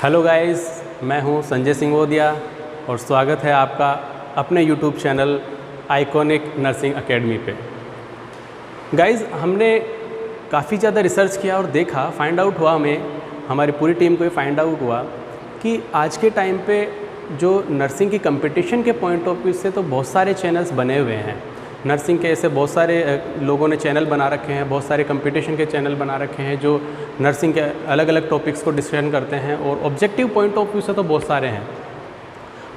Hello guys, मैं हूं संजय सिंगोदिया और स्वागत है आपका अपने YouTube channel iconic nursing academy पे। गाइस, हमने काफ़ी ज़्यादा रिसर्च किया और देखा, फाइंड आउट हुआ, हमारी पूरी टीम को ये फाइंड आउट हुआ कि आज के टाइम पे जो नर्सिंग की कंपटीशन के पॉइंट ऑफ व्यू से तो बहुत सारे चैनल्स बने हुए हैं। नर्सिंग के ऐसे बहुत सारे लोगों ने चैनल बना रखे हैं, बहुत सारे कंपटीशन के चैनल बना रखे हैं जो नर्सिंग के अलग अलग टॉपिक्स को डिस्कशन करते हैं और ऑब्जेक्टिव पॉइंट ऑफ व्यू से तो बहुत सारे हैं।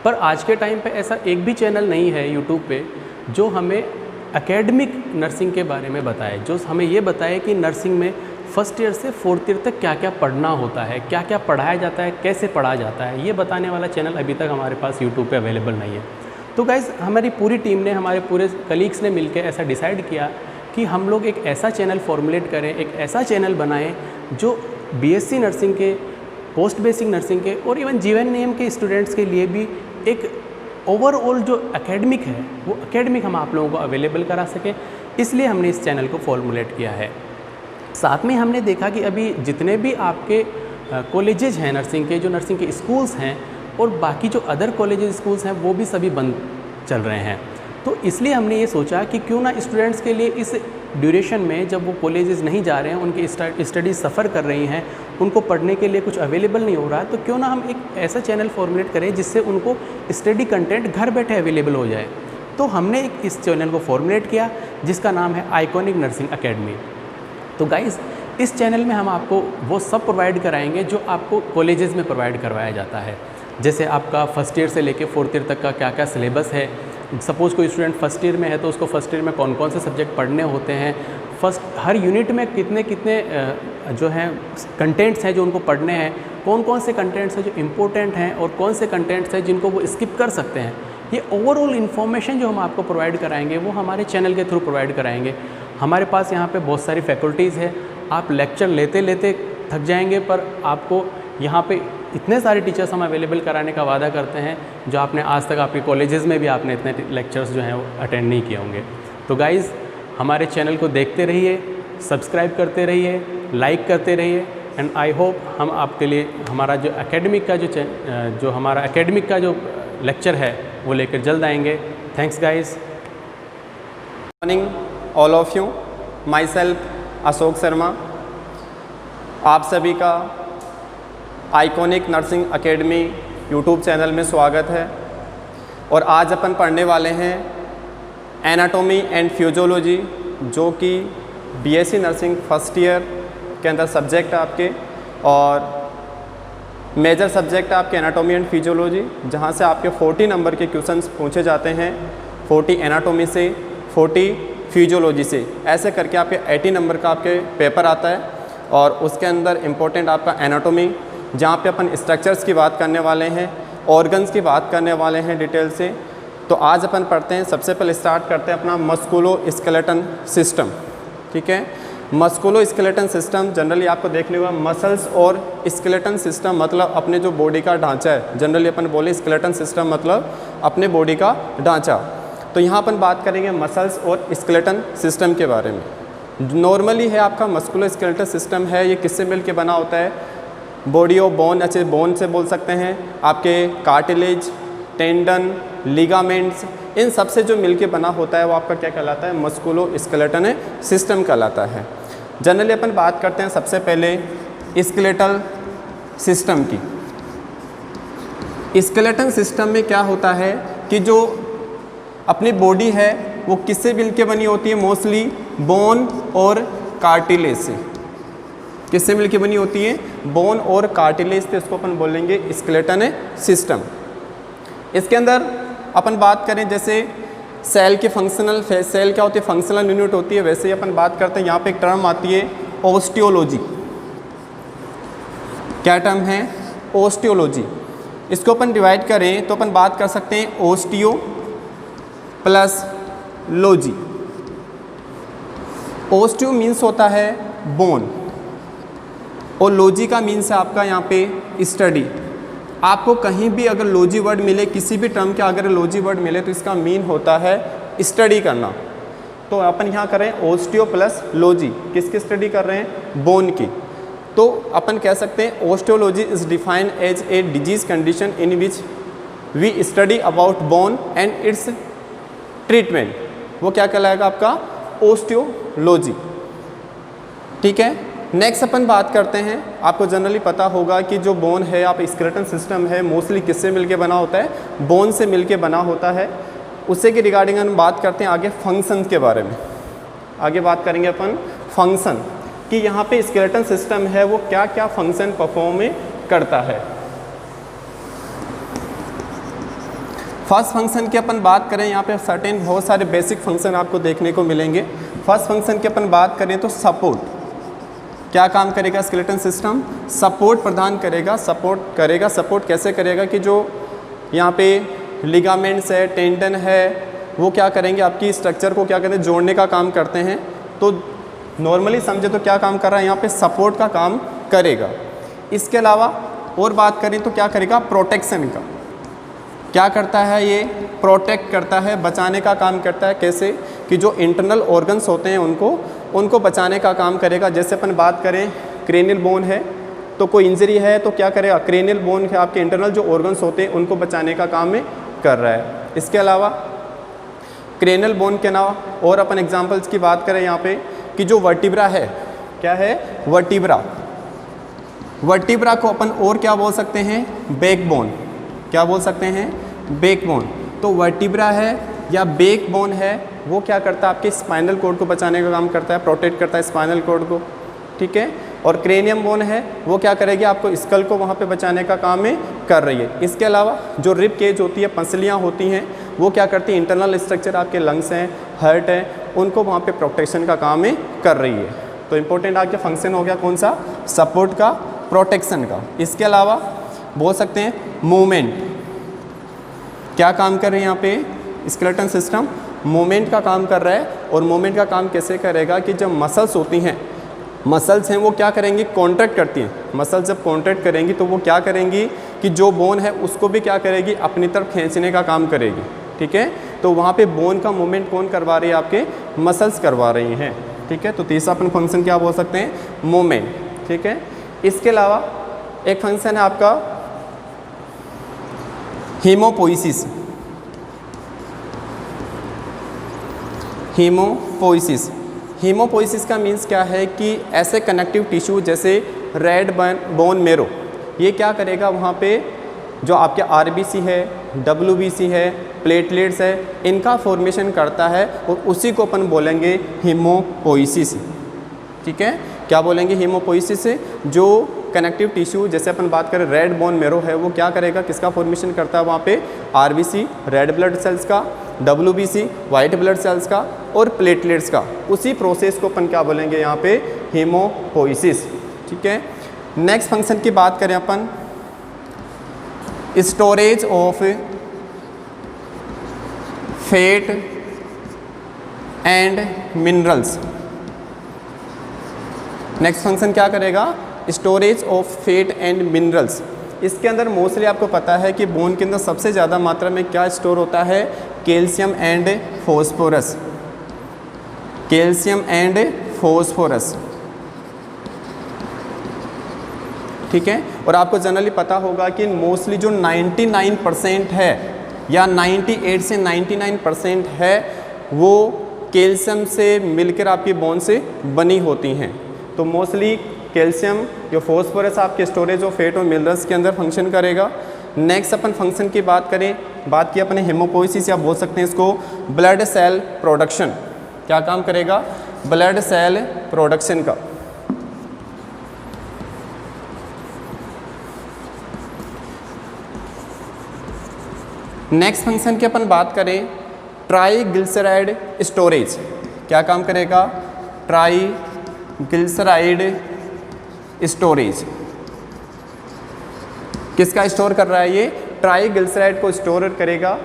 पर आज के टाइम पे ऐसा एक भी चैनल नहीं है यूट्यूब पे जो हमें एकेडमिक नर्सिंग के बारे में बताए, जो हमें ये बताए कि नर्सिंग में फर्स्ट ईयर से फोर्थ ईयर तक क्या क्या पढ़ना होता है, क्या क्या पढ़ाया जाता है, कैसे पढ़ाया जाता है। ये बताने वाला चैनल अभी तक हमारे पास यूट्यूब पे अवेलेबल नहीं है। तो गाइज़, हमारी पूरी टीम ने, हमारे पूरे कलीग्स ने मिलकर ऐसा डिसाइड किया कि हम लोग एक ऐसा चैनल फॉर्मुलेट करें, एक ऐसा चैनल बनाएं जो बीएससी नर्सिंग के, पोस्ट बेसिक नर्सिंग के और इवन जीएनएम के स्टूडेंट्स के लिए भी एक ओवरऑल जो एकेडमिक है वो एकेडमिक हम आप लोगों को अवेलेबल करा सकें। इसलिए हमने इस चैनल को फॉर्मुलेट किया है। साथ में हमने देखा कि अभी जितने भी आपके कॉलेजेज हैं नर्सिंग के, जो नर्सिंग के स्कूल्स हैं और बाकी जो अदर कॉलेजेस स्कूल्स हैं वो भी सभी बंद चल रहे हैं। तो इसलिए हमने ये सोचा कि क्यों ना स्टूडेंट्स के लिए इस ड्यूरेशन में, जब वो कॉलेजेस नहीं जा रहे हैं, उनकी स्टडीज़ सफ़र कर रही हैं, उनको पढ़ने के लिए कुछ अवेलेबल नहीं हो रहा है, तो क्यों ना हम एक ऐसा चैनल फॉर्मुलेट करें जिससे उनको स्टडी कंटेंट घर बैठे अवेलेबल हो जाए। तो हमने एक इस चैनल को फॉर्मुलेट किया जिसका नाम है आइकॉनिक नर्सिंग एकेडमी। तो गाइज़, इस चैनल में हम आपको वो सब प्रोवाइड कराएंगे जो आपको कॉलेजेस में प्रोवाइड करवाया जाता है। जैसे आपका फर्स्ट ईयर से लेके फोर्थ ईयर तक का क्या क्या सिलेबस है। सपोज़ कोई स्टूडेंट फर्स्ट ईयर में है तो उसको फर्स्ट ईयर में कौन कौन से सब्जेक्ट पढ़ने होते हैं, हर यूनिट में कितने कितने जो हैं कंटेंट्स हैं जो उनको पढ़ने हैं, कौन कौन से कंटेंट्स हैं जो इम्पोर्टेंट हैं और कौन से कंटेंट्स हैं जिनको वो स्किप कर सकते हैं। ये ओवरऑल इन्फॉर्मेशन जो हम आपको प्रोवाइड कराएंगे वो हमारे चैनल के थ्रू प्रोवाइड कराएंगे। हमारे पास यहाँ पे बहुत सारी फैकल्टीज़ है। आप लेक्चर लेते लेते थक जाएंगे, पर आपको यहाँ पे इतने सारे टीचर्स हम अवेलेबल कराने का वादा करते हैं जो आपने आज तक आपके कॉलेजेस में भी आपने इतने लेक्चर्स जो हैं वो अटेंड नहीं किए होंगे। तो गाइज़, हमारे चैनल को देखते रहिए, सब्सक्राइब करते रहिए, लाइक करते रहिए एंड आई होप हम आपके लिए हमारा जो एकेडमिक का जो हमारा एकेडमिक का जो लेक्चर है वो लेकर जल्द आएंगे। Thanks guys. Morning all of you, my self Ashok Sharma. आप सभी का iconic nursing academy YouTube channel में स्वागत है। और आज अपन पढ़ने वाले हैं एनाटॉमी एंड फिजियोलॉजी, जो कि बीएससी नर्सिंग फर्स्ट ईयर के अंदर सब्जेक्ट है आपके, और मेजर सब्जेक्ट है आपके एनाटॉमी एंड फिजियोलॉजी, जहां से आपके 40 नंबर के क्वेश्चंस पूछे जाते हैं। 40 एनाटॉमी से, 40 फिजियोलॉजी से, ऐसे करके आपके 80 नंबर का आपके पेपर आता है। और उसके अंदर इम्पोर्टेंट आपका एनाटॉमी, जहाँ पे अपन स्ट्रक्चर्स की बात करने वाले हैं, ऑर्गन्स की बात करने वाले हैं डिटेल से। तो आज अपन पढ़ते हैं, सबसे पहले स्टार्ट करते हैं अपना मस्कुलो स्केलेटन सिस्टम। ठीक है, मस्कुलो स्केलेटन सिस्टम जनरली आपको देखने हुआ मसल्स और स्केलेटन सिस्टम मतलब अपने जो बॉडी का ढांचा है। जनरली अपन बोले स्केलेटन सिस्टम मतलब अपने बॉडी का ढांचा। तो यहाँ अपन बात करेंगे मसल्स और स्केलेटन सिस्टम के बारे में। नॉर्मली है आपका मस्कुलो स्केलेटन सिस्टम है, ये किससे मिल के बना होता है? बॉडी ऑफ बोन, अच्छे बोन से बोल सकते हैं, आपके कार्टिलेज, टेंडन, लिगामेंट्स, इन सब से जो मिलके बना होता है वो आपका क्या कहलाता है? मस्कुलो स्केलेटन सिस्टम कहलाता है। जनरली अपन बात करते हैं सबसे पहले स्केलेटल सिस्टम की। स्केलेटन सिस्टम में क्या होता है कि जो अपनी बॉडी है वो किससे मिलके बनी होती है? मोस्टली बोन और कार्टिलेज से। किससे मिलके बनी होती है? बोन और कार्टिलेज से। इसको अपन बोलेंगे स्केलेटन सिस्टम। इसके अंदर अपन बात करें जैसे सेल के फंक्शनल, सेल क्या होती है? फंक्शनल यूनिट होती है। वैसे ही अपन बात करते हैं, यहाँ पे एक टर्म आती है ओस्टियोलॉजी। क्या टर्म है? ओस्टियोलॉजी। इसको अपन डिवाइड करें तो अपन बात कर सकते हैं osteo plus logy. Osteo means होता है बोन और लॉजी का मीन्स है आपका यहाँ पे स्टडी। आपको कहीं भी अगर लॉजी वर्ड मिले, किसी भी टर्म के अगर लॉजी वर्ड मिले तो इसका मीन होता है स्टडी करना। तो अपन यहाँ करें ओस्टियो प्लस लॉजी, किसकी स्टडी कर रहे हैं? बोन की। तो अपन कह सकते हैं osteology is defined as a disease condition in which we study about bone and its treatment. वो क्या कहलाएगा आपका ओस्टियोलॉजी। ठीक है, नेक्स्ट अपन बात करते हैं, आपको जनरली पता होगा कि जो बोन है आप स्केलेटन सिस्टम है मोस्टली किससे मिलके बना होता है, बोन से मिलके बना होता है। उससे के रिगार्डिंग हम बात करते हैं आगे फंक्शंस के बारे में। आगे बात करेंगे अपन फंक्शन कि यहाँ पे स्केलेटन सिस्टम है वो क्या क्या फंक्शन परफॉर्म करता है। फर्स्ट फंक्शन की अपन बात करें, यहाँ पे सर्टेन बहुत सारे बेसिक फंक्शन आपको देखने को मिलेंगे। फर्स्ट फंक्शन की अपन बात करें तो सपोर्ट, क्या काम करेगा स्केलेटन सिस्टम, सपोर्ट प्रदान करेगा। सपोर्ट कैसे करेगा कि जो यहाँ पे लिगामेंट्स है, टेंडन है, वो क्या करेंगे आपकी स्ट्रक्चर को क्या कहते हैं जोड़ने का काम करते हैं। तो नॉर्मली समझे तो क्या काम कर रहा है यहाँ पे, सपोर्ट का काम करेगा। इसके अलावा और बात करें तो क्या करेगा, प्रोटेक्शन का क्या करता है, ये प्रोटेक्ट करता है, बचाने का काम करता है। कैसे कि जो इंटरनल ऑर्गन्स होते हैं उनको बचाने का काम करेगा। जैसे अपन बात करें क्रेनियल बोन है तो कोई इंजरी है तो क्या करेगा, क्रेनियल बोन के आपके इंटरनल जो ऑर्गन्स होते हैं उनको बचाने का काम में कर रहा है। इसके अलावा क्रेनियल बोन के अलावा और अपन एग्जांपल्स की बात करें यहाँ पे कि जो वर्टिब्रा है, क्या है वर्टिब्रा को अपन और क्या बोल सकते हैं, बैकबोन। क्या बोल सकते हैं, बैकबोन। तो वर्टिब्रा है या बैकबोन है वो क्या करता है, आपके स्पाइनल कॉर्ड को बचाने का काम करता है, प्रोटेक्ट करता है स्पाइनल कॉर्ड को। ठीक है, और क्रेनियम बोन है वो क्या करेगी, आपको स्कल को वहाँ पे बचाने का काम में कर रही है। इसके अलावा जो रिब केज होती है, पसलियाँ होती हैं, वो क्या करती है, इंटरनल स्ट्रक्चर आपके लंग्स हैं, हार्ट है, उनको वहाँ पे प्रोटेक्शन का काम में कर रही है। तो इंपॉर्टेंट आपके फंक्शन हो गया कौन सा, सपोर्ट का, प्रोटेक्शन का। इसके अलावा बोल सकते हैं मूवमेंट, क्या काम कर रहे हैं यहाँ पे स्केलेटन सिस्टम, मूवमेंट का काम कर रहा है। और मूवमेंट का काम कैसे करेगा कि जब मसल्स होती हैं, मसल्स हैं वो क्या करेंगी, कॉन्ट्रैक्ट करती हैं। मसल्स जब कॉन्ट्रैक्ट करेंगी तो वो क्या करेंगी कि जो बोन है उसको भी क्या करेगी, अपनी तरफ खींचने का काम करेगी। ठीक है, तो वहाँ पे बोन का मूवमेंट कौन करवा रही है, आपके मसल्स करवा रही हैं। ठीक है, तो तीसरा अपन फंक्शन क्या बोल सकते हैं, मूवमेंट। ठीक है, इसके अलावा एक फंक्शन है आपका हीमोपोइसिस। हीमोपोइसिस का मीन्स क्या है कि ऐसे कनेक्टिव टिश्यू जैसे रेड बोन मेरो, ये क्या करेगा, वहाँ पे जो आपके आरबीसी है, डब्ल्यूबीसी है, प्लेटलेट्स है, इनका फॉर्मेशन करता है और उसी को अपन बोलेंगे हीमोपोइसिस। ठीक है, क्या बोलेंगे, हीमोपोइसिस से जो कनेक्टिव टिश्यू जैसे अपन बात करें रेड बोन मेरो है वो क्या करेगा, किसका फॉर्मेशन करता है, वहाँ पे आरबीसी रेड ब्लड सेल्स का, डब्ल्यूबीसी वाइट ब्लड सेल्स का और प्लेटलेट्स का। उसी प्रोसेस को अपन क्या बोलेंगे यहाँ पे, हीमोपोइसिस। ठीक है, नेक्स्ट फंक्शन की बात करें अपन, storage of fat and minerals. Next function क्या करेगा, storage of fat and minerals. इसके अंदर मोस्टली आपको पता है कि बोन के अंदर सबसे ज़्यादा मात्रा में क्या स्टोर होता है, calcium and phosphorus. Calcium and phosphorus. ठीक है, और आपको जनरली पता होगा कि मोस्टली जो 99% है या 98 से 99% है वो कैल्शियम से मिलकर आपकी बोन से बनी होती हैं। तो मोस्टली कैल्शियम या फॉस्फोरस आपके स्टोरेज ऑफ फैट और मिनरल्स के अंदर फंक्शन करेगा। नेक्स्ट अपन फंक्शन की बात करें, बात की अपने हीमोपोइसिस या बोल सकते हैं इसको ब्लड सेल प्रोडक्शन। क्या काम करेगा, ब्लड सेल प्रोडक्शन का। नेक्स्ट फंक्शन की अपन बात करें, ट्राइग्लिसराइड स्टोरेज। क्या काम करेगा, ट्राइग्लिसराइड स्टोरेज। किसका स्टोर कर रहा है, ये ट्राइग्लिसराइड को स्टोर करेगा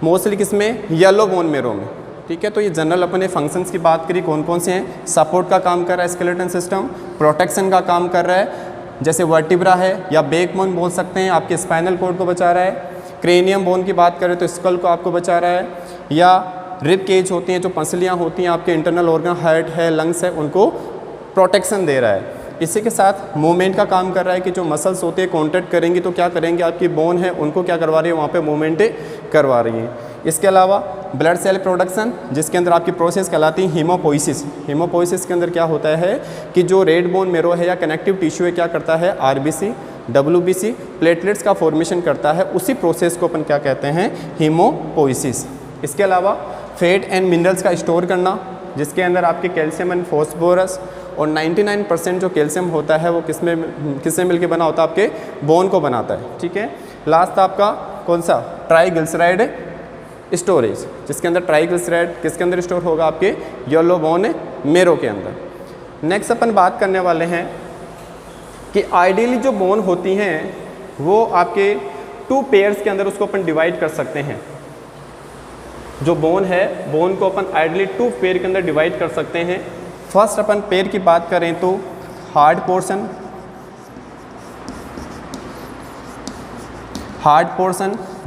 मोस्टली किसमें, येलो बोन मेरो में। ठीक है, तो ये जनरल अपने फंक्शंस की बात करी कौन कौन से हैं, सपोर्ट का काम कर रहा है स्केलेटन सिस्टम, प्रोटेक्शन का काम कर रहा है जैसे वर्टिब्रा है या बैकबोन बोल सकते हैं, आपके स्पाइनल कॉर्ड को बचा रहा है। क्रेनियम बोन की बात करें तो स्कल को आपको बचा रहा है, या रिब केज होती हैं जो पसलियाँ होती हैं आपके इंटरनल ऑर्गन, हार्ट है, लंग्स है, उनको प्रोटेक्शन दे रहा है। इसी के साथ मूवमेंट का काम कर रहा है कि जो मसल्स होते हैं कॉन्ट्रैक्ट करेंगी तो क्या करेंगे, आपकी बोन है उनको क्या करवा रही है, वहाँ पे मूवमेंट करवा रही है। इसके अलावा ब्लड सेल प्रोडक्शन, जिसके अंदर आपकी प्रोसेस कहलाती है हीमोपोइसिस। हीमोपोइसिस के अंदर क्या होता है कि जो रेड बोन मेरो है या कनेक्टिव टिश्यू है क्या करता है, आरबीसी डब्ल्यूबीसी प्लेटलेट्स का फॉर्मेशन करता है, उसी प्रोसेस को अपन क्या कहते हैं, हीमोपोइसिस। इसके अलावा फैट एंड मिनरल्स का स्टोर करना, जिसके अंदर आपके कैल्शियम एंड फॉस्फोरस और 99% जो कैल्शियम होता है वो किससे मिलके बना होता है, आपके बोन को बनाता है। ठीक है, लास्ट आपका कौन सा, ट्राइग्लिसराइड स्टोरेज, जिसके अंदर ट्राइग्लिसराइड किसके अंदर स्टोर होगा, आपके येलो बोन मेरो के अंदर। नेक्स्ट अपन बात करने वाले हैं कि आइडियली जो बोन होती हैं वो आपके 2 पेयर्स के अंदर उसको अपन डिवाइड कर सकते हैं। जो बोन है, बोन को अपन आइडियली 2 पेयर के अंदर डिवाइड कर सकते हैं। फर्स्ट अपन पेयर की बात करें तो हार्ड पोर्शन,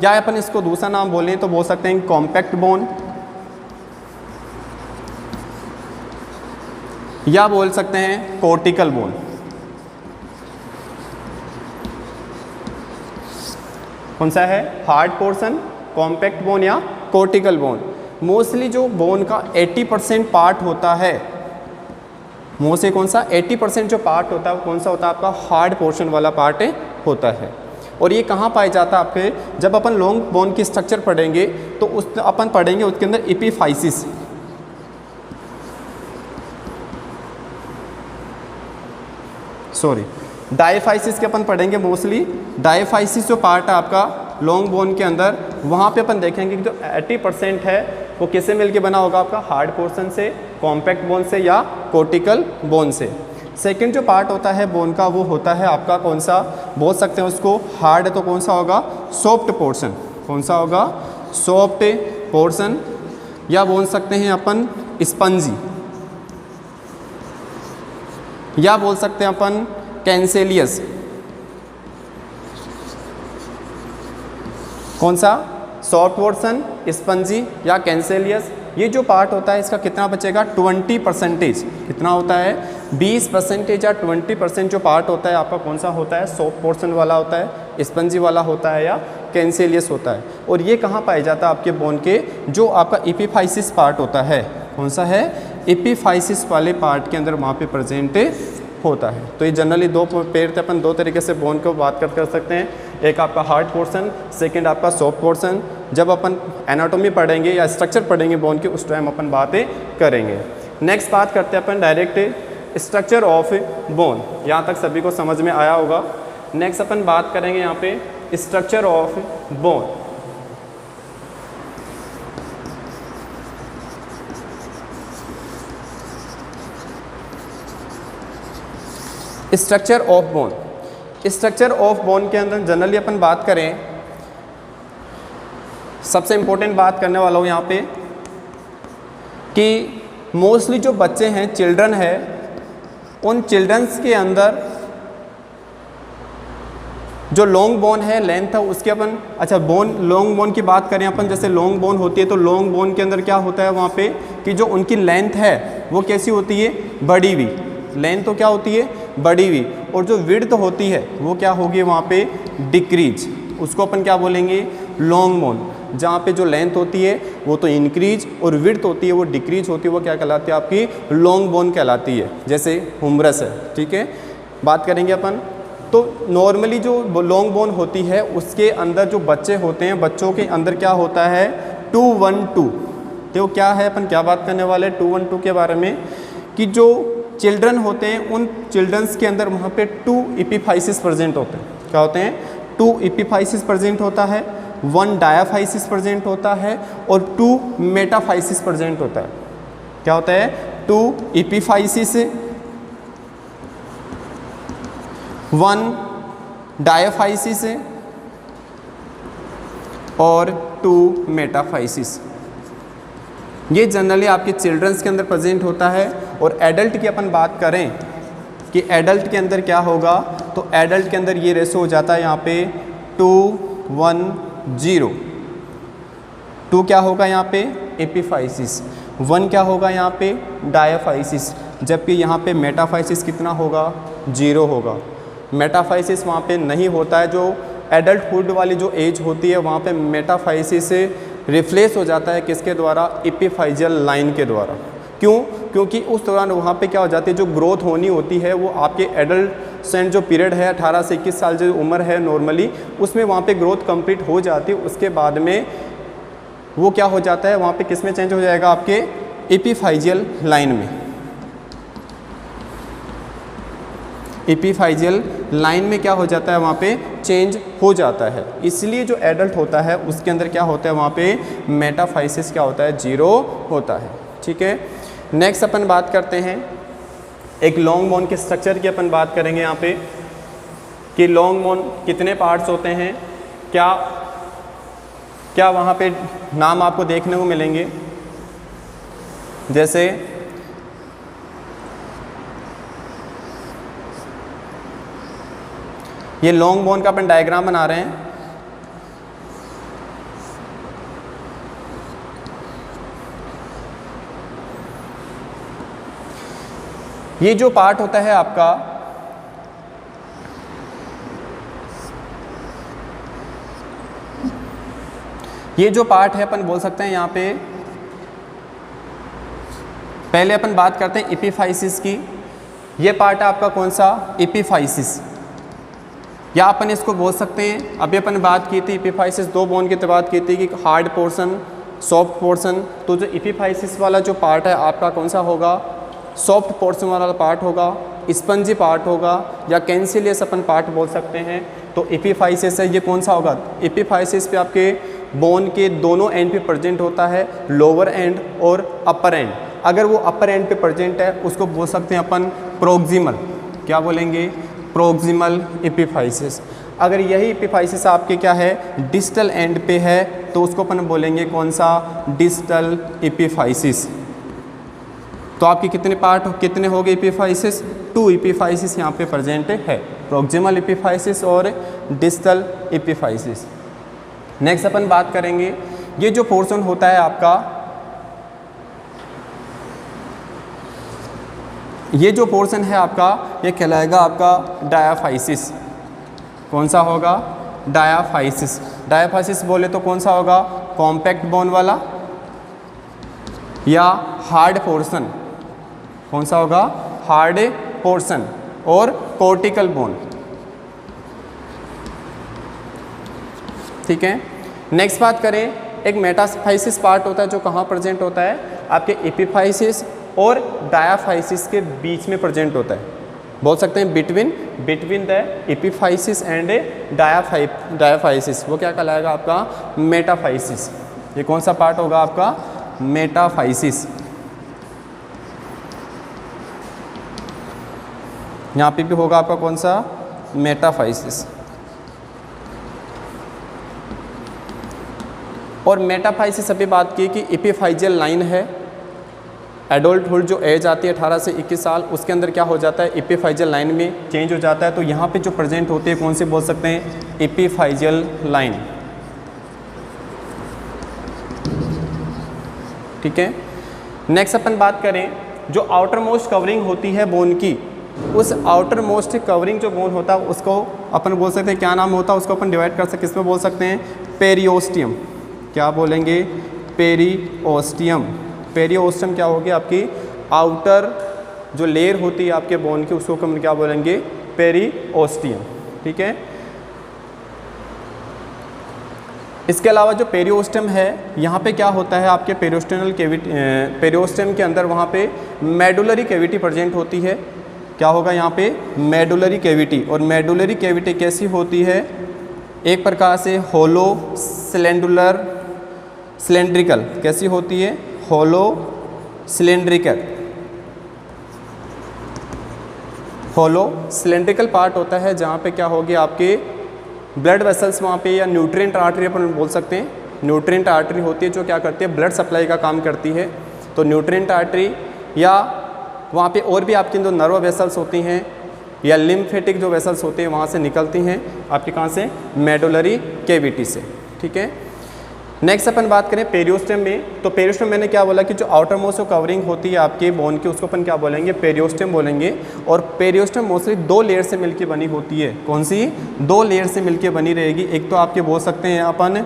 या अपन इसको दूसरा नाम बोलें तो बोल सकते हैं कॉम्पैक्ट बोन, या बोल सकते हैं कॉर्टिकल बोन। कौन सा है, हार्ड पोर्शन, कॉम्पैक्ट बोन या कॉर्टिकल बोन। मोस्टली जो बोन का 80% पार्ट होता है, मोस्टली कौन सा 80% जो पार्ट होता है वो कौन सा होता है, आपका हार्ड पोर्शन वाला पार्ट होता है। और ये कहाँ पाया जाता है आपके, जब अपन लॉन्ग बोन की स्ट्रक्चर पढ़ेंगे तो उस अपन पढ़ेंगे उसके अंदर एपिफाइसिस, डायफाइसिस के अपन पढ़ेंगे। मोस्टली डायफाइसिस जो पार्ट है आपका लॉन्ग बोन के अंदर, वहाँ पे अपन देखेंगे कि जो 80% है वो किससे मिलके बना होगा, आपका हार्ड पोर्शन से, कॉम्पैक्ट बोन से या कॉर्टिकल बोन से। सेकंड जो पार्ट होता है बोन का वो होता है आपका कौन सा, बोल सकते हैं उसको हार्ड है तो कौन सा होगा, सॉफ्ट पोर्शन। कौन सा होगा, सॉफ्ट पोर्शन, या बोल सकते हैं अपन स्पंजी, या बोल सकते हैं अपन कैंसेलियस। कौन सा, सॉफ्ट पोर्शन, स्पंजी या कैंसेलियस। ये जो पार्ट होता है इसका कितना बचेगा, 20%। कितना होता है, 20% या 20% जो पार्ट होता है आपका कौन सा होता है, सॉफ्ट पोर्शन वाला होता है, स्पंजी वाला होता है या कैंसेलियस होता है। और ये कहाँ पाया जाता है, आपके बोन के जो आपका एपिफाइसिस पार्ट होता है, कौन सा है, एपिफाइसिस वाले पार्ट के अंदर वहाँ पे प्रेजेंट होता है। तो ये जनरली 2 पेयर थे, अपन 2 तरीके से बोन को बात कर सकते हैं, एक आपका हार्ड पोर्शन, सेकंड आपका सॉफ्ट पोर्शन। जब अपन एनाटॉमी पढ़ेंगे या स्ट्रक्चर पढ़ेंगे बोन की, उस टाइम अपन बातें करेंगे। नेक्स्ट बात करते हैं अपन डायरेक्ट स्ट्रक्चर ऑफ बोन। यहाँ तक सभी को समझ में आया होगा। नेक्स्ट अपन बात करेंगे यहाँ पे structure of bone. Structure of bone, structure of bone के अंदर जनरली अपन बात करें, सबसे इम्पोर्टेंट बात करने वाला हूँ यहाँ पे कि मोस्टली जो बच्चे हैं, चिल्ड्रन है, उन चिल्ड्रंस के अंदर जो लॉन्ग बोन है, लेंथ है उसके अपन, अच्छा बोन, लॉन्ग बोन की बात करें अपन, जैसे लॉन्ग बोन होती है तो लॉन्ग बोन के अंदर क्या होता है वहाँ पे कि जो उनकी लेंथ है वो कैसी होती है, बड़ी हुई। लेंथ तो क्या होती है, बड़ी हुई, और जो विड्थ होती है वो क्या होगी वहाँ पे, डिक्रीज। उसको अपन क्या बोलेंगे, लॉन्ग बोन। जहाँ पे जो लेंथ होती है वो तो इंक्रीज और विड्थ होती है वो डिक्रीज होती है, वो क्या कहलाती है, आपकी लॉन्ग बोन कहलाती है। जैसे ह्यूमरस है, ठीक है, बात करेंगे अपन। तो नॉर्मली जो लॉन्ग बोन होती है उसके अंदर जो बच्चे होते हैं, बच्चों के अंदर क्या होता है, 212। तो क्या है, अपन क्या बात करने वाले हैं 212 के बारे में, कि जो चिल्ड्रन होते हैं उन चिल्ड्रंस के अंदर वहाँ पे 2 एपिफाइसिस प्रेजेंट होते हैं। क्या होते हैं, 2 एपिफाइसिस प्रेजेंट होता है, 1 डायाफाइसिस प्रेजेंट होता है और 2 मेटाफाइसिस प्रेजेंट होता है। क्या होता है, 2 एपिफाइसिस, 1 डायाफाइसिस और 2 मेटाफाइसिस। ये जनरली आपके चिल्ड्रंस के अंदर प्रेजेंट होता है। और एडल्ट की अपन बात करें कि एडल्ट के अंदर क्या होगा, तो एडल्ट के अंदर ये रेशो हो जाता है यहाँ पे 2:1:0। 2 क्या होगा यहाँ पे, एपिफाइसिस, 1 क्या होगा यहाँ पे, डायाफाइसिस। जबकि यहाँ पे मेटाफाइसिस कितना होगा, 0 होगा। मेटाफाइसिस वहाँ पे नहीं होता है। जो एडल्टहुड वाली जो एज होती है वहाँ पे मेटाफाइसिस रिफ्लेस हो जाता है किसके द्वारा, एपिफाइजियल लाइन के द्वारा। क्यों? क्योंकि उस दौरान वहाँ पे क्या हो जाती है, जो ग्रोथ होनी होती है वो आपके एडल्ट जो पीरियड है 18 से 21 साल जो उम्र है नॉर्मली, उसमें वहाँ पे ग्रोथ कंप्लीट हो जाती है। उसके बाद में वो क्या हो जाता है, वहाँ पे किस में चेंज हो जाएगा, आपके एपिफाइजियल लाइन में। एपिफाइजियल लाइन में क्या हो जाता है, वहाँ पे चेंज हो जाता है। इसलिए जो एडल्ट होता है उसके अंदर क्या होता है, वहाँ पे मेटाफाइसिस क्या होता है, 0 होता है। ठीक है, नेक्स्ट अपन बात करते हैं एक लॉन्ग बोन के स्ट्रक्चर की। अपन बात करेंगे यहाँ पे कि लॉन्ग बोन कितने पार्ट्स होते हैं, क्या वहाँ पे नाम आपको देखने को मिलेंगे। जैसे ये लॉन्ग बोन का अपन डायग्राम बना रहे हैं। ये जो पार्ट होता है आपका, ये जो पार्ट है अपन बोल सकते हैं यहाँ पे, पहले अपन बात करते हैं एपिफाइसिस की। ये पार्ट है आपका कौन सा, एपिफाइसिस, या अपन इसको बोल सकते हैं, अभी अपन बात की थी एपिफाइसिस 2 बोन की तो बात की थी कि हार्ड पोर्शन, सॉफ्ट पोर्शन। तो जो एपिफाइसिस वाला जो पार्ट है आपका कौन सा होगा, सॉफ्ट पोर्शन वाला पार्ट होगा, स्पंजी पार्ट होगा, या कैंसिलियस अपन पार्ट बोल सकते हैं। तो एपिफाइसिस है, ये कौन सा होगा, एपिफाइसिस पे आपके बोन के दोनों एंड पे प्रेजेंट होता है, लोअर एंड और अपर एंड। अगर वो अपर एंड पे प्रेजेंट है उसको बोल सकते हैं अपन प्रोक्सिमल, क्या बोलेंगे, प्रोक्सिमल एपिफाइसिस। अगर यही एपिफाइसिस आपके क्या है, डिस्टल एंड पे है, तो उसको अपन बोलेंगे कौन सा, डिस्टल एपिफाइसिस। तो आपके कितने पार्ट, कितने हो गए एपिफाइसिस, 2 एपिफाइसिस यहाँ पे प्रेजेंट है, प्रोक्सिमल एपिफाइसिस और डिस्टल एपिफाइसिस। नेक्स्ट अपन बात करेंगे, ये जो पोर्शन होता है आपका, ये जो पोर्शन है आपका, ये कहलाएगा आपका डायाफाइसिस। कौन सा होगा, डायाफाइसिस। डायाफाइसिस बोले तो कौन सा होगा, कॉम्पैक्ट बोन वाला या हार्ड पोर्शन। कौन सा होगा, हार्ड पोर्शन और कॉर्टिकल बोन। ठीक है, नेक्स्ट बात करें, एक मेटाफाइसिस पार्ट होता है जो कहाँ प्रेजेंट होता है, आपके एपिफाइसिस और डायाफाइसिस के बीच में प्रेजेंट होता है। बोल सकते हैं between the epiphysis and diaphysis, वो क्या कहलाएगा आपका, मेटाफाइसिस। ये कौन सा पार्ट होगा आपका, मेटाफाइसिस। यहाँ पे भी होगा आपका कौन सा, मेटाफाइसिस। और मेटाफाइसिस अभी बात की कि एपिफाइजियल लाइन है, एडल्टहुड जो एज आती है 18 से 21 साल, उसके अंदर क्या हो जाता है, एपिफाइजियल लाइन में चेंज हो जाता है। तो यहाँ पे जो प्रेजेंट होते हैं कौन से बोल सकते हैं, एपिफाइजियल लाइन। ठीक है, नेक्स्ट अपन बात करें, जो आउटर मोस्ट कवरिंग होती है बोन की, उस आउटर मोस्ट कवरिंग जो बोन होता है उसको अपन बोल सकते हैं, क्या नाम होता है, उसको अपन डिवाइड कर सकते, किसमें बोल सकते हैं, पेरियोस्टियम। क्या बोलेंगे, पेरियोस्टियम। पेरियोस्टियम क्या होगी, आपकी आउटर जो लेयर होती है आपके बोन की, उसको हम क्या बोलेंगे, पेरियोस्टियम। ठीक है, इसके अलावा जो पेरियोस्टियम है, यहाँ पे क्या होता है, आपके पेरियोस्टियनल कैविटी, पेरियोस्टियम के अंदर वहाँ पे मेडुलरी कैविटी प्रेजेंट होती है। क्या होगा यहाँ पे, मेडुलरी कैविटी। और मेडुलरी कैविटी कैसी होती है, एक प्रकार से होलो सिलेंड्रिकल। कैसी होती है, होलो सिलेंड्रिकल। होलो सिलेंड्रिकल पार्ट होता है जहाँ पे क्या होगी, आपके ब्लड वेसल्स वहाँ पे, या न्यूट्रिएंट आर्टरी अपन बोल सकते हैं। न्यूट्रिएंट आर्टरी होती है जो क्या करती है, ब्लड सप्लाई का काम करती है। तो न्यूट्रिएंट आर्टरी, या वहाँ पे और भी आपकी जो नर्व वेसल्स होती हैं या लिम्फेटिक जो वेसल्स होते हैं वहाँ से निकलती हैं, आपके कहाँ से, मेडुलरी कैविटी से। ठीक है, नेक्स्ट अपन बात करें पेरियोस्टेम में, तो पेरियोस्टेम मैंने क्या बोला कि जो आउटर मोस्ट कवरिंग होती है आपके बोन की, उसको अपन क्या बोलेंगे, पेरियोस्टेम बोलेंगे। और पेरियोस्टेम मोस्टली 2 लेयर से मिलकर बनी होती है। कौन सी? 2 लेयर से मिलकर बनी रहेगी। एक तो आपके बोल सकते हैं अपन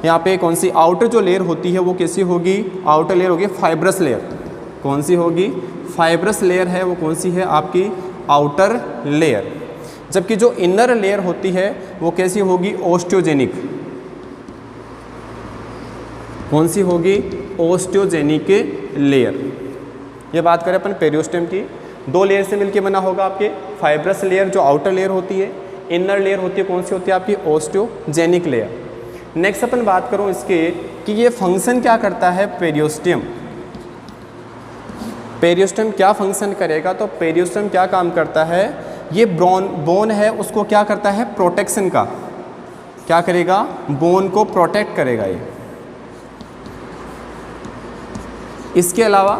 यहाँ पे कौन सी आउटर जो लेयर होती है वो कैसी होगी, आउटर लेयर होगी फाइब्रस लेयर। कौन सी होगी? फाइब्रस लेयर है वो कौन सी है आपकी, आउटर लेयर। जबकि जो इनर लेयर होती है वो कैसी होगी, ओस्टियोजेनिक। कौन सी होगी? Osteogenic layer. ये बात करें अपन पेरियोस्टेम की, 2 लेयर से मिलके बना होगा आपके। फाइब्रस लेयर जो आउटर लेयर होती है, इनर लेयर होती है कौन सी होती है आपकी, ओस्टियोजेनिक लेयर। नेक्स्ट अपन बात करूं इसके कि ये फंक्शन क्या करता है पेरियोस्टेम। पेरियोस्टेम क्या फंक्शन करेगा, तो पेरियोस्टेम क्या काम करता है, ये बोन है उसको क्या करता है, प्रोटेक्शन का। क्या करेगा? बोन को प्रोटेक्ट करेगा ये। इसके अलावा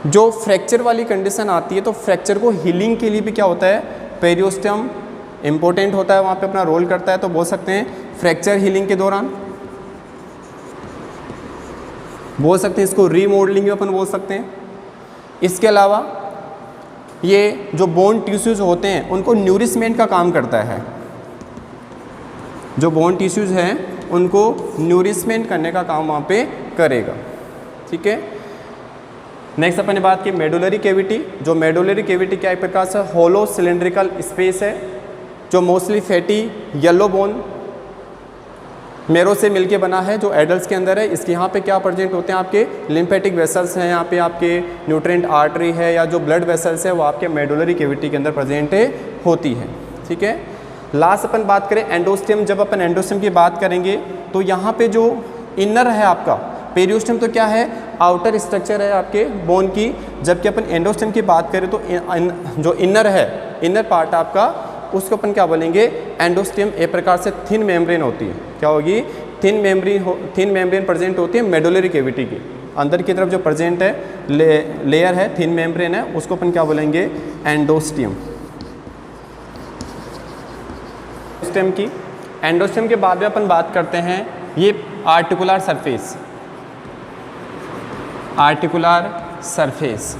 जो फ्रैक्चर वाली कंडीशन आती है, तो फ्रैक्चर को हीलिंग के लिए भी क्या होता है, पेरियोस्टेम इंपॉर्टेंट होता है, वहाँ पे अपना रोल करता है। तो बोल सकते हैं फ्रैक्चर हीलिंग के दौरान, बोल सकते हैं इसको रीमॉडलिंग भी अपन बोल सकते हैं। इसके अलावा ये जो बोन टिश्यूज होते हैं उनको न्यूरिशमेंट का काम करता है। जो बोन टिश्यूज हैं उनको न्यूरिशमेंट करने का काम वहाँ पे करेगा। ठीक है। नेक्स्ट अपन ने बात की मेडुलरी कैविटी। जो मेडुलरी कैविटी क्या एक प्रकार से होलो सिलेंड्रिकल स्पेस है जो mostly fatty yellow bone marrow से मिलके बना है, जो एडल्ट्स के अंदर है। इसके यहाँ पे क्या प्रेजेंट होते हैं, आपके लिम्फेटिक वेसल्स हैं, यहाँ पे आपके न्यूट्रिएंट आर्टरी है या जो ब्लड वेसल्स है वो आपके मेडुलरी कैविटी के अंदर प्रेजेंट होती है। ठीक है। लास्ट अपन बात करें एंडोस्टेम। जब अपन एंडोस्टेम की बात करेंगे तो यहाँ पे जो इनर है आपका पेरियोस्टेम, तो क्या है, आउटर स्ट्रक्चर है आपके बोन की। जबकि अपन एंडोस्टेम की बात करें तो जो इनर है, इनर पार्ट आपका, उसको अपन क्या बोलेंगे, एंडोस्टेम। एक प्रकार से थिन मेम्ब्रेन होती है। क्या होगी? थिन मेम्ब्रेन प्रेजेंट होती है मेडुलरी कैविटी की अंदर की तरफ। जो प्रेजेंट है लेयर है, थिन मेम्ब्रेन है, उसको अपन क्या बोलेंगे, एंडोस्टियम। एंडोस्टेम की, एंडोस्टेम के बाद में अपन बात करते हैं ये articular surface. Articular surface,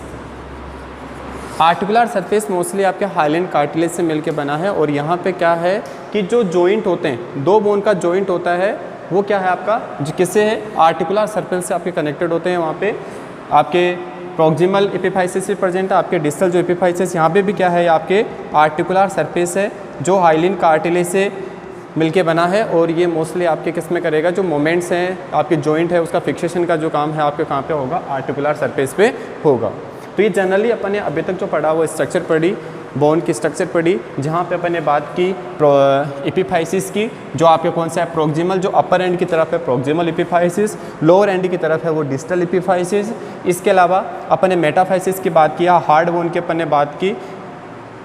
articular surface mostly आपके हाइलैंड कार्टिलेज से मिलके बना है। और यहाँ पे क्या है कि जो जॉइंट होते हैं, 2 बोन का जॉइंट होता है, वो क्या है आपका, जो किससे है, आर्टिकुलर सरफेस से आपके कनेक्टेड होते हैं। वहाँ पे आपके प्रॉक्सिमल एपिफाइसिस भी प्रेजेंट है, आपके डिस्टल जो एपिफाइसिस, यहाँ पे भी क्या है, आपके आर्टिकुलर सरफेस है जो हाइलैंड कार्टिलेज से मिलके बना है। और ये मोस्टली आपके किस में करेगा, जो मोमेंट्स हैं आपके जॉइंट है उसका फिक्सेशन का जो काम है आपके कहाँ पे होगा, आर्टिकुलर सरफेस पे होगा। तो ये जनरली अपन ने अभी तक जो पढ़ा वो स्ट्रक्चर पढ़ी, बोन की स्ट्रक्चर पढ़ी, जहाँ पे अपन ने बात की एपिफाइसिस की, जो आपके कौन सा है, प्रॉक्सिमल जो अपर एंड की तरफ है प्रॉक्सिमल एपिफाइसिस, लोअर एंड की तरफ है वो डिस्टल एपिफाइसिस। इसके अलावा अपन ने मेटाफाइसिस की बात किया, हार्ड बोन की अपन ने बात की,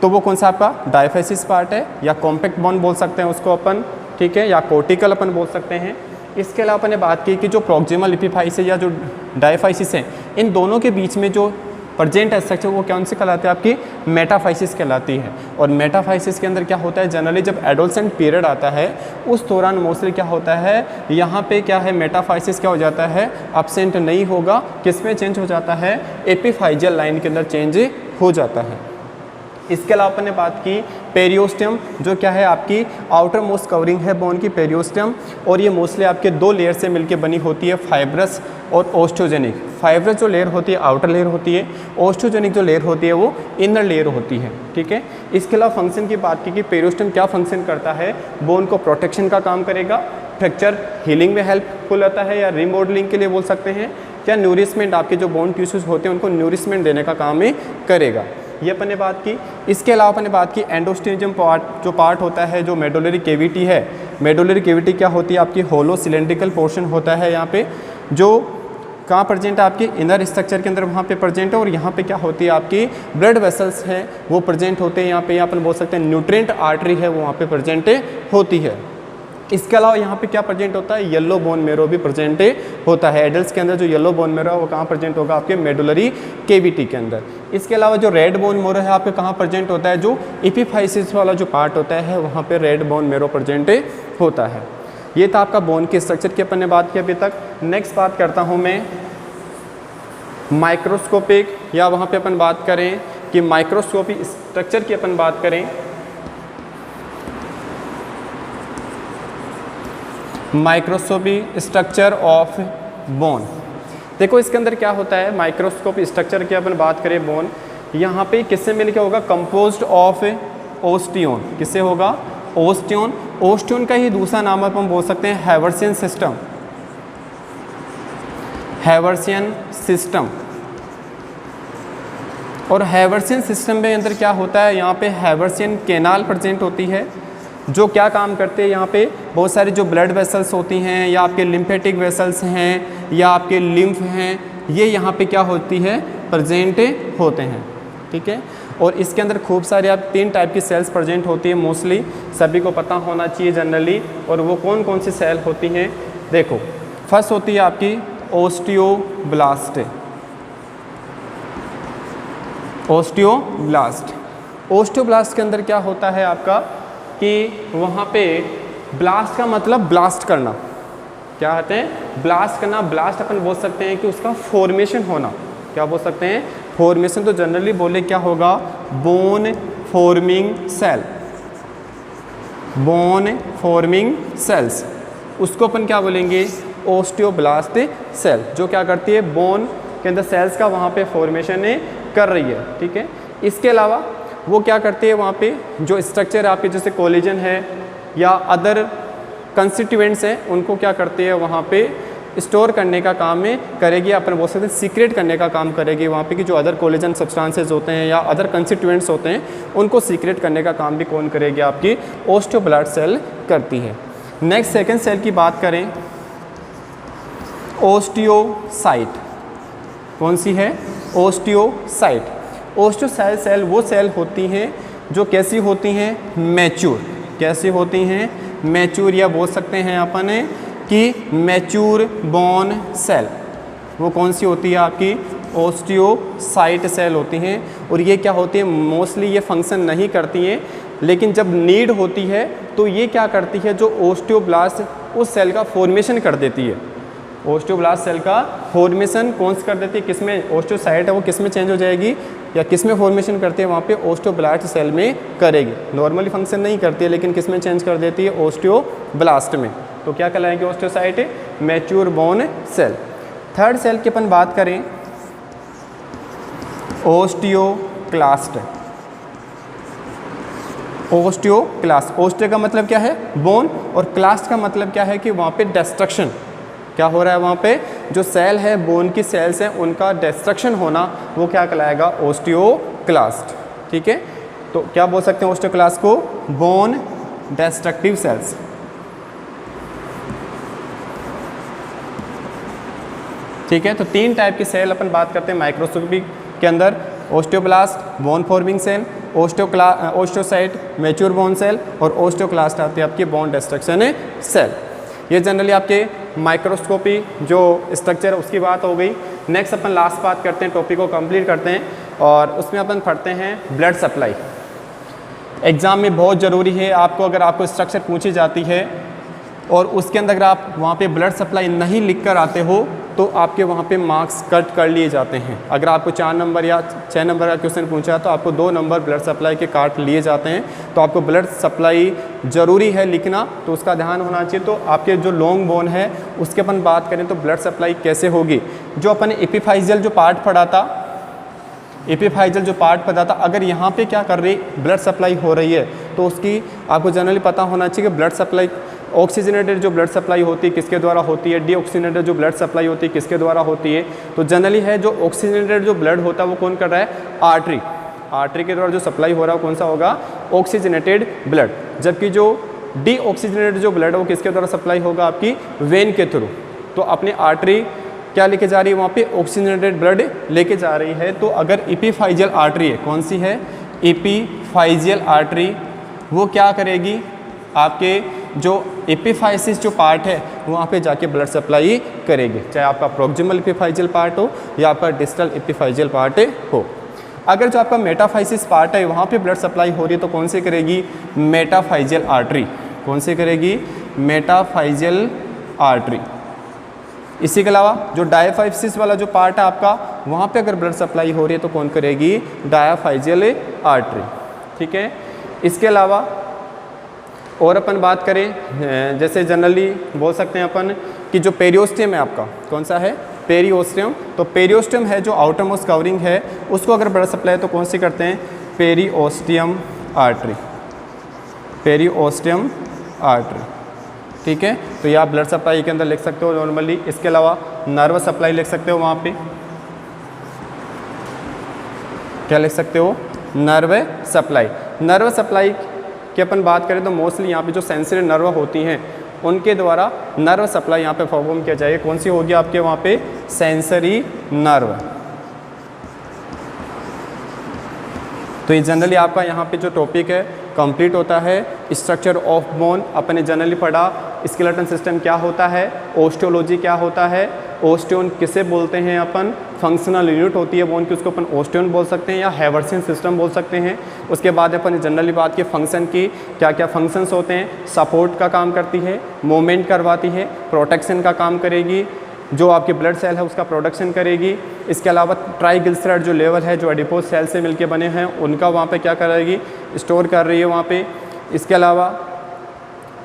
तो वो कौन सा आपका डायफाइसिस पार्ट है, या कॉम्पैक्ट बोन बोल सकते हैं उसको अपन, ठीक है, या कोर्टिकल अपन बोल सकते हैं। इसके अलावा अपन ने बात की कि जो प्रॉक्सिमल एपिफाइसिस या जो डायफाइसिस है, इन दोनों के बीच में जो प्रेजेंट स्ट्रक्चर वो कौन सी कहलाती है, आपकी मेटाफाइसिस कहलाती है। और मेटाफाइसिस के अंदर क्या होता है, जनरली जब एडोलसेंट पीरियड आता है उस दौरान मोस्टली क्या होता है, यहाँ पे क्या है, मेटाफाइसिस क्या हो जाता है, एब्सेंट नहीं होगा, किस में चेंज हो जाता है, एपिफाइजियल लाइन के अंदर चेंज हो जाता है। इसके अलावा अपन ने बात की पेरियोस्टेम, जो क्या है आपकी आउटर मोस्ट कवरिंग है बोन की, पेरियोस्टेम। और ये मोस्टली आपके 2 लेयर से मिलके बनी होती है, फाइब्रस और ओस्टियोजेनिक। फाइब्रस जो लेयर होती है आउटर लेयर होती है, ओस्टियोजेनिक जो लेयर होती है वो इनर लेयर होती है। ठीक है। इसके अलावा फंक्शन की बात की कि पेरियोस्टेम क्या फंक्शन करता है, बोन को प्रोटेक्शन का काम करेगा, फ्रैक्चर हीलिंग में हेल्पफुल रहता है, या रिमॉडलिंग के लिए बोल सकते हैं, या न्यूरिशमेंट, आपके जो बोन टिश्यूज होते हैं उनको न्यूरिशमेंट देने का काम ही करेगा। ये अपन ने बात की। इसके अलावा अपन ने बात की एंडोस्टेनियम पार्ट, जो पार्ट होता है जो मेडुलरी कैविटी है। मेडुलरी कैविटी क्या होती है, आपकी होलो सिलेंड्रिकल पोर्शन होता है यहाँ पे, जो कहाँ प्रेजेंट है, आपकी इनर स्ट्रक्चर के अंदर वहाँ पे प्रेजेंट है। और यहाँ पे क्या होती है, आपकी ब्लड वेसल्स हैं वो प्रेजेंट होते हैं यहाँ पे, अपन बोल सकते हैं न्यूट्रिएंट आर्टरी है वो वहाँ पे प्रेजेंट होती है। इसके अलावा यहाँ पे क्या प्रेजेंट होता है, येलो बोन मेरो भी प्रेजेंट होता है। एडल्ट्स के अंदर जो येलो बोन मेरो है वो कहाँ प्रेजेंट होगा, आपके मेडुलरी कैविटी के अंदर। इसके अलावा जो रेड बोन मेरो है आपके कहाँ प्रेजेंट होता है, जो एपिफाइसिस वाला जो पार्ट होता है वहाँ पे रेड बोन मेरो प्रेजेंट होता है। ये था आपका बोन के स्ट्रक्चर की अपन ने बात की अभी तक। नेक्स्ट बात करता हूँ मैं माइक्रोस्कोपिक, या वहाँ पे अपन बात करें कि माइक्रोस्कोपिक स्ट्रक्चर की अपन बात करें। माइक्रोस्कोपिक स्ट्रक्चर ऑफ बोन, देखो इसके अंदर क्या होता है। माइक्रोस्कोप स्ट्रक्चर की अपन बात करें बोन, यहाँ पे किससे मिलके होगा, कंपोज्ड ऑफ ओस्टियोन। किससे होगा, ओस्टियोन। ओस्टियोन का ही दूसरा नाम अपन बोल सकते हैं हैवर्सियन सिस्टम, हैवर्सियन सिस्टम। और हैवर्सियन सिस्टम के अंदर क्या होता है, यहाँ पे हैवर्सियन कैनाल प्रेजेंट होती है, जो क्या काम करते हैं, यहाँ पे बहुत सारी जो ब्लड वेसल्स होती हैं, या आपके लिम्फेटिक वेसल्स हैं, या आपके लिम्फ हैं, ये यहाँ पे क्या होती है, प्रेजेंट होते हैं। ठीक है, और इसके अंदर खूब सारे आप 3 टाइप की सेल्स प्रेजेंट होती है, मोस्टली सभी को पता होना चाहिए जनरली। और वो कौन कौन सी सेल होती हैं, देखो फर्स्ट होती है आपकी ओस्टियोब्लास्ट। ओस्टियोब्लास्ट, ओस्टियोब्लास्ट के अंदर क्या होता है आपका कि वहाँ पे ब्लास्ट का मतलब ब्लास्ट करना, क्या कहते हैं, ब्लास्ट करना। ब्लास्ट अपन बोल सकते हैं कि उसका फॉर्मेशन होना, क्या बोल सकते हैं, फॉर्मेशन। तो जनरली बोले क्या होगा, bone forming cell, bone forming cells, उसको अपन क्या बोलेंगे, ओस्टियोब्लास्ट सेल, जो क्या करती है, बोन के अंदर सेल्स का वहाँ पे फॉर्मेशन कर रही है। ठीक है, इसके अलावा वो क्या करती है, वहाँ पे जो स्ट्रक्चर आपके जैसे कोलेजन है या अदर कंस्टिट्यूएंट्स हैं, उनको क्या करती है, वहाँ पे स्टोर करने का काम में करेगी, अपन बोल सकते हैं सीक्रेट करने का काम करेगी। वहाँ पे कि जो अदर कोलेजन सब्सटेंसेस होते हैं या अदर कंस्टिट्यूएंट्स होते हैं, उनको सीक्रेट करने का काम भी कौन करेगी, आपकी ओस्टियोब्लास्ट सेल करती है। नेक्स्ट सेकेंड सेल की बात करें, ओस्टियोसाइट। कौन सी है, ओस्टियोसाइट। ओस्टियोसाइट सेल वो सेल होती हैं जो कैसी होती हैं, मैच्योर। कैसी होती हैं, मैच्योर, या बोल सकते हैं अपन कि मैच्योर बोन सेल। वो कौन सी होती है, आपकी ओस्टियोसाइट सेल होती हैं। और ये क्या होती है, मोस्टली ये फंक्शन नहीं करती हैं, लेकिन जब नीड होती है तो ये क्या करती है, जो ओस्टियोब्लास्ट उस सेल का फॉर्मेशन कर देती है। ओस्टियोब्लास्ट सेल का फॉर्मेशन कौन सी कर देती है, किसमें, ओस्टियोसाइट है वो किसमें चेंज हो जाएगी, या किसमें फॉर्मेशन करती है, वहाँ पे ओस्टियोब्लास्ट सेल में करेगी। नॉर्मली फंक्शन नहीं करती है, लेकिन किसमें चेंज कर देती है, ओस्टियोब्लास्ट में। तो क्या कहलाएगी osteocyte, mature bone cell. Third cell की अपन बात करें, ओस्टियोक्लास्ट। ओस्टियोक्लास्ट, ओस्टियो का मतलब क्या है, बोन, और क्लास्ट का मतलब क्या है कि वहाँ पे डिस्ट्रक्शन क्या हो रहा है, वहाँ पे जो सेल है, बोन की सेल्स हैं, उनका डिस्ट्रक्शन होना, वो क्या कहलाएगा, ओस्टियोक्लास्ट। ठीक है, तो क्या बोल सकते हैं ओस्टियोक्लास्ट को, बोन डिस्ट्रक्टिव सेल्स। ठीक है, तो 3 टाइप की सेल अपन बात करते हैं माइक्रोस्कोपिक के अंदर, osteoblast bone forming cell, osteocyte mature bone cell, और ओस्टियोक्लास्ट आती है आपकी बोन डिस्ट्रक्शन सेल। ये जनरली आपके माइक्रोस्कोपी जो स्ट्रक्चर है उसकी बात हो गई। नेक्स्ट अपन लास्ट बात करते हैं, टॉपिक को कंप्लीट करते हैं, और उसमें अपन पढ़ते हैं ब्लड सप्लाई। एग्ज़ाम में बहुत ज़रूरी है, आपको अगर आपको स्ट्रक्चर पूछी जाती है और उसके अंदर अगर आप वहाँ पे ब्लड सप्लाई नहीं लिख कर आते हो, तो आपके वहाँ पे मार्क्स कट कर लिए जाते हैं। अगर आपको 4 नंबर या 6 नंबर का क्वेश्चन पूछा तो आपको 2 नंबर ब्लड सप्लाई के काट लिए जाते हैं। तो आपको ब्लड सप्लाई ज़रूरी है लिखना, तो उसका ध्यान होना चाहिए। तो आपके जो लॉन्ग बोन है उसके अपन बात करें तो ब्लड सप्लाई कैसे होगी, जो अपन एपिफाइजियल जो पार्ट पढ़ा था, एपिफाइजियल जो पार्ट पता था, अगर यहाँ पे क्या कर रही ब्लड सप्लाई हो रही है, तो उसकी आपको जनरली पता होना चाहिए कि ब्लड सप्लाई ऑक्सीजनेटेड जो ब्लड सप्लाई होती है किसके द्वारा होती है, डीऑक्सीजनेटेड जो ब्लड सप्लाई होती है किसके द्वारा होती है। तो जनरली है जो ऑक्सीजनेटेड जो ब्लड होता है वो कौन कर रहा है, आर्टरी। आर्टरी के द्वारा जो सप्लाई हो रहा है कौन सा होगा, ऑक्सीजनेटेड ब्लड। जबकि जो डीऑक्सीजनेटेड जो ब्लड है वो किसके द्वारा सप्लाई होगा, आपकी वेन के थ्रू। तो अपनी आर्टरी क्या लेके जा रही है, वहाँ पे ऑक्सीजनेटेड ब्लड लेके जा रही है। तो अगर एपिफाइजियल आर्टरी है, कौन सी है, एपिफाइजियल आर्टरी, वो क्या करेगी, आपके जो एपिफाइसिस जो पार्ट है वहाँ पे जाके ब्लड सप्लाई करेगी, चाहे आपका प्रोक्सिमल एपिफाइजियल पार्ट हो या आपका डिस्टल एपिफाइजियल पार्ट हो। अगर जो आपका मेटाफाइसिस पार्ट है वहाँ पे ब्लड सप्लाई हो रही है तो कौन सी करेगी, मेटाफाइजियल आर्टरी। कौन सी करेगी, मेटाफाइजियल आर्टरी। इसी के अलावा जो डायाफाइसिस वाला जो पार्ट है आपका, वहाँ पे अगर ब्लड सप्लाई हो रही है तो कौन करेगी? डायाफाइजियल आर्टरी। ठीक है। इसके अलावा और अपन बात करें, जैसे जनरली बोल सकते हैं अपन कि जो पेरियोस्टियम है आपका, कौन सा है? पेरियोस्टियम। तो पेरियोस्टियम है जो आउटर मोस्ट कवरिंग है, उसको अगर ब्लड सप्लाई तो कौन सी करते हैं? Periosteum artery. Periosteum artery. ठीक है। तो ये आप ब्लड सप्लाई के अंदर लिख सकते हो नॉर्मली। इसके अलावा नर्व सप्लाई लिख सकते हो, वहाँ पे क्या लिख सकते हो? Nerve supply. नर्व सप्लाई की अपन बात करें तो मोस्टली यहाँ पे जो सेंसरी नर्व होती हैं उनके द्वारा नर्व सप्लाई यहाँ पे परफॉर्म किया जाएगा। कौन सी होगी आपके वहाँ पे? Sensory nerve. तो ये जनरली आपका यहाँ पे जो टॉपिक है कंप्लीट होता है। स्ट्रक्चर ऑफ बोन अपन ने जनरली पढ़ा। स्केलेटन सिस्टम क्या होता है? ओस्टियोलॉजी क्या होता है? ओस्टियोन किसे बोलते हैं अपन? फंक्शनल यूनिट होती है बोन की, उसको अपन ओस्टियोन बोल सकते हैं या हैवर्सियन सिस्टम बोल सकते हैं। उसके बाद अपन ने जनरली बात की फंक्शन की, क्या क्या फंक्शंस होते हैं? सपोर्ट का काम करती है, मूवमेंट करवाती है, प्रोटेक्शन का काम करेगी, जो आपके ब्लड सेल है उसका प्रोडक्शन करेगी। इसके अलावा ट्राइग्लिसराइड जो लेवल है जो एडिपोज सेल से मिलके बने हैं उनका वहाँ पे क्या करेगी? स्टोर कर रही है वहाँ पे। इसके अलावा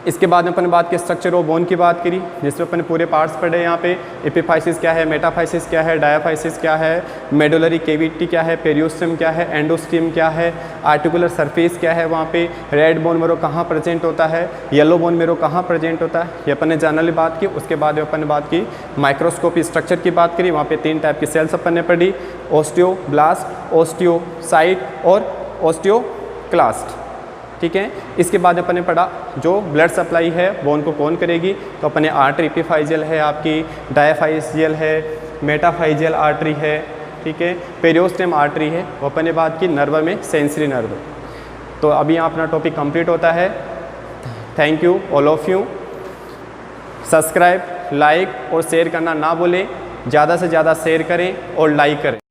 इसके बाद में अपन ने बात की स्ट्रक्चर ऑफ बोन की बात करी, जिसमें अपन ने पूरे पार्ट्स पढ़े यहाँ पे। एपिफाइसिस क्या है, मेटाफाइसिस क्या है, डायाफाइसिस क्या है, मेडुलरी केविटी क्या है, पेरियोस्टियम क्या है, एंडोस्टियम क्या है, आर्टिकुलर सरफेस क्या है, वहाँ पे रेड बोन मेरो कहाँ प्रेजेंट होता है, येलो बोन मेरो कहाँ प्रेजेंट होता है, ये अपन ने जनरली बात की। उसके बाद अपन ने बात की माइक्रोस्कोपी स्ट्रक्चर की बात करी। वहाँ पे 3 टाइप की सेल्स अपन ने पढ़ी, ओस्टियोब्लास्ट, ओस्टियोसाइट और ओस्टियोक्लास्ट। ठीक है। इसके बाद अपन ने पढ़ा जो ब्लड सप्लाई है बोन को कौन करेगी, तो अपन ने आर्टरी एपिफाइजियल है आपकी, डायाफाइजियल है, मेटाफाइजियल आर्टरी है, ठीक है, पेरियोस्टियम आर्टरी है, वो अपन ने बात की नर्व में सेंसरी नर्व। तो अभी यहाँ अपना टॉपिक कंप्लीट होता है। Thank you all of you. Subscribe, like और शेयर करना ना भूलें। ज़्यादा से ज़्यादा शेयर करें और लाइक करें।